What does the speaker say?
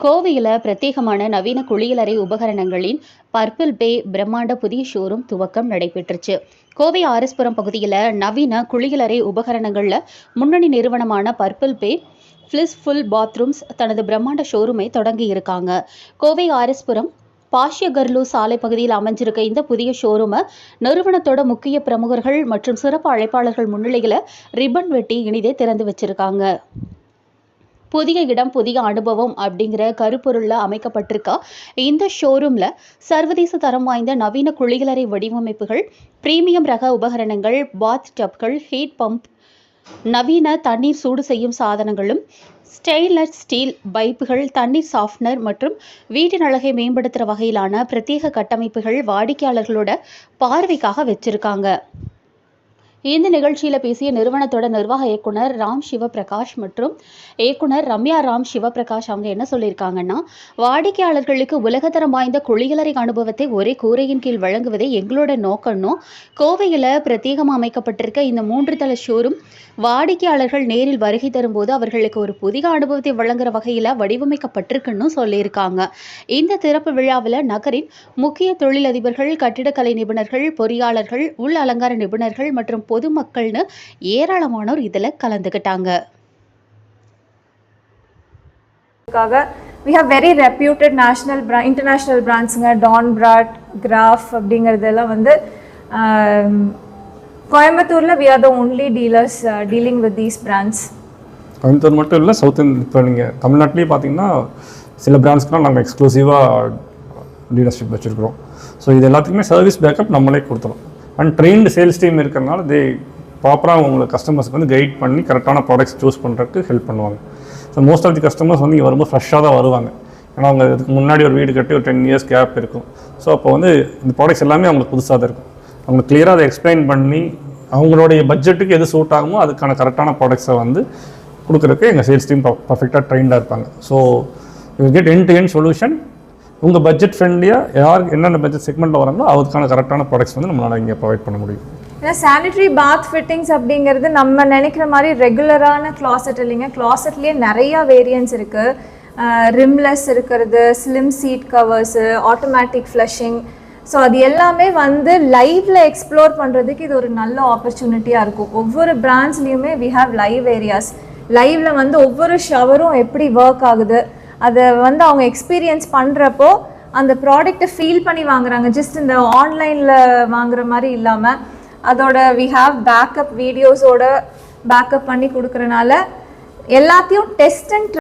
கோவையில் பிரத்யேகமான நவீன குளியலறை உபகரணங்களின் பர்பிள் பே பிரம்மாண்ட புதிய ஷோரூம் துவக்கம் நடைபெற்றுச்சு. கோவை ஆர்எஸ்புரம் பகுதியில் நவீன குளியலறை உபகரணங்களில் முன்னணி நிறுவனமான பர்பிள் பே ஃபுல் பாத்ரூம்ஸ் தனது பிரம்மாண்ட ஷோரூமை தொடங்கி இருக்காங்க. கோவை ஆர்எஸ்புரம் பாஷ்யகர்லு சாலை பகுதியில் அமைஞ்சிருக்க இந்த புதிய ஷோரூமை நிறுவனத்தோட முக்கிய பிரமுகர்கள் மற்றும் சிறப்பு அழைப்பாளர்கள் முன்னிலையில் ரிப்பன் வெட்டி இனிதே திறந்து வச்சிருக்காங்க. புதிய இடம் புதிய அனுபவம் அப்படிங்கிற கருப்பொருளில் அமைக்கப்பட்டிருக்க இந்த ஷோரூமில் சர்வதேச தரம் வாய்ந்த நவீன குளியலறை வடிவமைப்புகள், பிரீமியம் ரக உபகரணங்கள், பாத் டப்கள், ஹீட் பம்ப், நவீன தண்ணீர் சூடு செய்யும் சாதனங்களும், ஸ்டெயின்லெஸ் ஸ்டீல் பைப்புகள், தண்ணீர் சாஃப்ட்னர் மற்றும் வீட்டின் அழகை மேம்படுத்துகிற வகையிலான பிரத்யேக கட்டமைப்புகள் வாடிக்கையாளர்களோட பார்வைக்காக வச்சிருக்காங்க. இந்த நிகழ்ச்சியில் பேசிய நிறுவனத்தோட நிர்வாக இயக்குனர் ராம் சிவபிரகாஷ் மற்றும் இயக்குனர் ரம்யா ராம் சிவபிரகாஷ் அவங்க என்ன சொல்லியிருக்காங்கன்னா, வாடிக்கையாளர்களுக்கு உலகத்தரம் வாய்ந்த குளியலறை அனுபவத்தை ஒரே கூரையின் கீழ் வழங்குவதே எங்களோட நோக்கம்னும், கோவையில் பிரத்யேகமாக அமைக்கப்பட்டிருக்க இந்த 3 தள ஷோரூம் வாடிக்கையாளர்கள் நேரில் வருகை தரும்போது அவர்களுக்கு ஒரு புதிய அனுபவத்தை வழங்குற வகையில் வடிவமைக்கப்பட்டிருக்குன்னு சொல்லியிருக்காங்க. இந்த திறப்பு விழாவில் நகரின் முக்கிய தொழிலதிபர்கள், கட்டிடக்கலை நிபுணர்கள், பொறியாளர்கள், உள் அலங்கார நிபுணர்கள் மற்றும் பொதுமக்கள்னு ஏராளமானோர் இதில் கலந்துக்கிட்டாங்க. We have very reputed international brands, Dawn Brat, Graf அப்படிங்கிறதெல்லாம் வந்து கோயம்புத்தூர்ல we are the only dealers dealing with these brands. Coimbatore மட்டும் இல்லை, சவுத் இப்போ நீங்கள் தமிழ்நாட்டிலேயே பார்த்தீங்கன்னா சில பிராண்ட்ஸ்க்குலாம் நாங்கள் எக்ஸ்க்ளூசிவாக டீலர்ஷிப் வச்சுருக்கிறோம். ஸோ இது எல்லாத்துக்குமே சர்வீஸ் பேக்கப் நம்மளே கொடுத்துரும். அண்ட் ட்ரெயின்டு சேல்ஸ் டீம் இருக்கிறனால ப்ராப்பராக உங்களுக்கு கஸ்டமர்ஸ்க்கு வந்து கைட் பண்ணி கரெக்டான ப்ராடக்ட்ஸ் சூஸ் பண்ணுறதுக்கு ஹெல்ப் பண்ணுவாங்க. So most of the customers வந்து இங்கே வரும்போது ஃப்ரெஷ்ஷாக தான் வருவாங்க. ஏன்னா அவங்க இதுக்கு முன்னாடி ஒரு வீடு கட்டி ஒரு 10 years கேப் இருக்கும். ஸோ அப்போ வந்து இந்த ப்ராடக்ட்ஸ் எல்லாமே அவங்களுக்கு புதுசாக தான் இருக்கும். அவங்க கிளியராக அதை எக்ஸ்பிளைன் பண்ணி அவங்களுடைய பட்ஜெட்டுக்கு எது சூட் ஆகுமோ அதுக்கான கரெக்டான ப்ராடக்ட்ஸை வந்து கொடுக்குறதுக்கு எங்கள் சேல்ஸ் டீம் பர்ஃபெக்டாக ட்ரெயின்டாக இருப்பாங்க. So you get end to end solution. உங்கள் பட்ஜெட் ஃப்ரெண்ட்லியாக யாருக்கு என்னென்ன பட்ஜெட் செக்மெண்ட்டில் வராங்களோ அதுக்கான கரெக்டான ப்ராடக்ட்ஸ் வந்து நம்மளால் இங்கே ப்ரொவைட் பண்ண முடியும். ஏன்னா சானிட்டரி பாத் ஃபிட்டிங்ஸ் அப்படிங்கிறது நம்ம நினைக்கிற மாதிரி ரெகுலரான கிளாசெட் இல்லைங்க. கிளாசெட்லேயே நிறையா வேரியன்ஸ் இருக்குது. ரிம்லெஸ் இருக்கிறது, slim seat covers, automatic flushing. So அது எல்லாமே வந்து லைவில் எக்ஸ்ப்ளோர் பண்ணுறதுக்கு இது ஒரு நல்ல ஆப்பர்ச்சுனிட்டியாக இருக்கும். ஒவ்வொரு பிராண்ட்ஸ்லேயுமே வி ஹாவ் லைவ் ஏரியாஸ். லைவில் வந்து ஒவ்வொரு ஷவரும் எப்படி ஒர்க் ஆகுது அதை வந்து அவங்க எக்ஸ்பீரியன்ஸ் பண்ணுறப்போ அந்த ப்ராடக்டை ஃபீல் பண்ணி வாங்குறாங்க. ஜஸ்ட் இந்த ஆன்லைனில் வாங்குற மாதிரி இல்லாமல் அதோட வி ஹாவ் பேக்கப் வீடியோஸோட பேக்கப் பண்ணி கொடுக்குறனால எல்லாத்தையும் டெஸ்ட் அண்ட்